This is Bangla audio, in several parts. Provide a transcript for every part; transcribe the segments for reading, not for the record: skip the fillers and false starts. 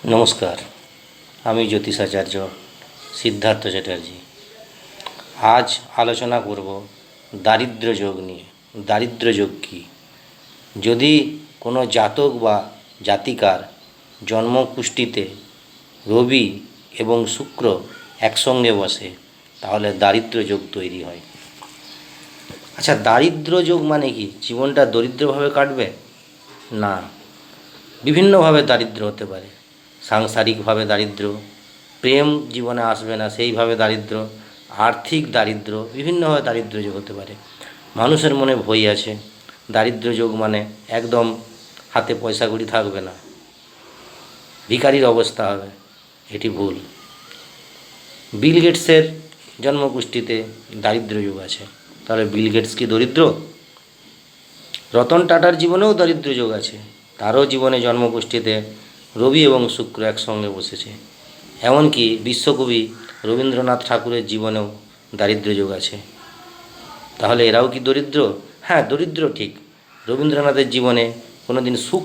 নমস্কার, আমি জ্যোতিষাচার্য সিদ্ধার্থ চ্যাটার্জি। আজ আলোচনা করব দারিদ্র্য যোগ নিয়ে। দারিদ্র্য যোগ কী? যদি কোনো জাতক বা জাতিকার জন্মকুষ্ঠিতে রবি এবং শুক্র একসঙ্গে বসে, তাহলে দারিদ্র্য যোগ তৈরি হয়। আচ্ছা, দারিদ্র্য যোগ মানে কি? জীবনটা দরিদ্রভাবে কাটবে? না, বিভিন্নভাবে দারিদ্র হতে পারে। সাংসারিকভাবে দারিদ্র, প্রেম জীবনে আসবে না সেইভাবে দারিদ্র, আর্থিক দারিদ্র, বিভিন্নভাবে দারিদ্র যোগ হতে পারে। মানুষের মনে ভয় আছে, দারিদ্র যোগ মানে একদম হাতে পয়সা কড়ি থাকবে না, ভিখারির অবস্থা হবে। এটি ভুল। বিল গেটসের জন্মকুষ্ঠিতে দারিদ্র যোগ আছে, তাহলে বিল গেটস কি দরিদ্র? রতন টাটার জীবনেও দারিদ্র যোগ আছে, তারও জীবনে জন্মকুষ্ঠিতে রবি এবং শুক্র একসঙ্গে বসেছে। এমনকি বিশ্বকবি রবীন্দ্রনাথ ঠাকুরের জীবনেও দারিদ্র যোগ আছে। তাহলে এরাও কি দরিদ্র? হ্যাঁ, দরিদ্র ঠিক। রবীন্দ্রনাথের জীবনে কোনো দিন সুখ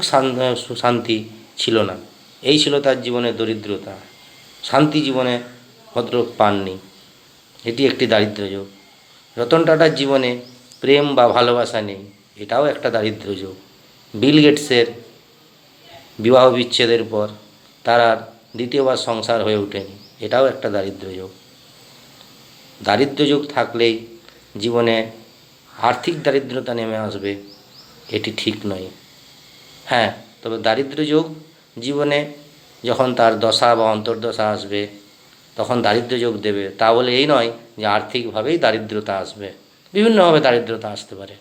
শান্তি ছিল না, এই ছিল তার জীবনে দরিদ্রতা। শান্তি জীবনে ভদ্রলোক পাননি, এটি একটি দারিদ্র যোগ। রতন টাটার জীবনে প্রেম বা ভালোবাসা নেই, এটাও একটা দারিদ্র যোগ। বিল গেটসের বিবাহ বিচ্ছেদের পর তার আর দ্বিতীয়বার সংসার হয়ে ওঠেনি, এটাও একটা দারিদ্র যোগ। দারিদ্র যোগ থাকলেই জীবনে আর্থিক দারিদ্রতা নেমে আসবে, এটি ঠিক নয়। হ্যাঁ, তবে দারিদ্র যোগ জীবনে যখন তার দশা বা অন্তর্দশা আসবে তখন দারিদ্র যোগ দেবে, তা বলে এই নয় যে আর্থিকভাবেই দারিদ্রতা আসবে। বিভিন্নভাবে দারিদ্রতা আসতে পারে।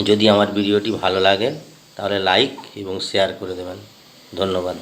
যদি আমার ভিডিওটি ভালো লাগে তাহলে লাইক এবং শেয়ার করে দেবেন। ধন্যবাদ।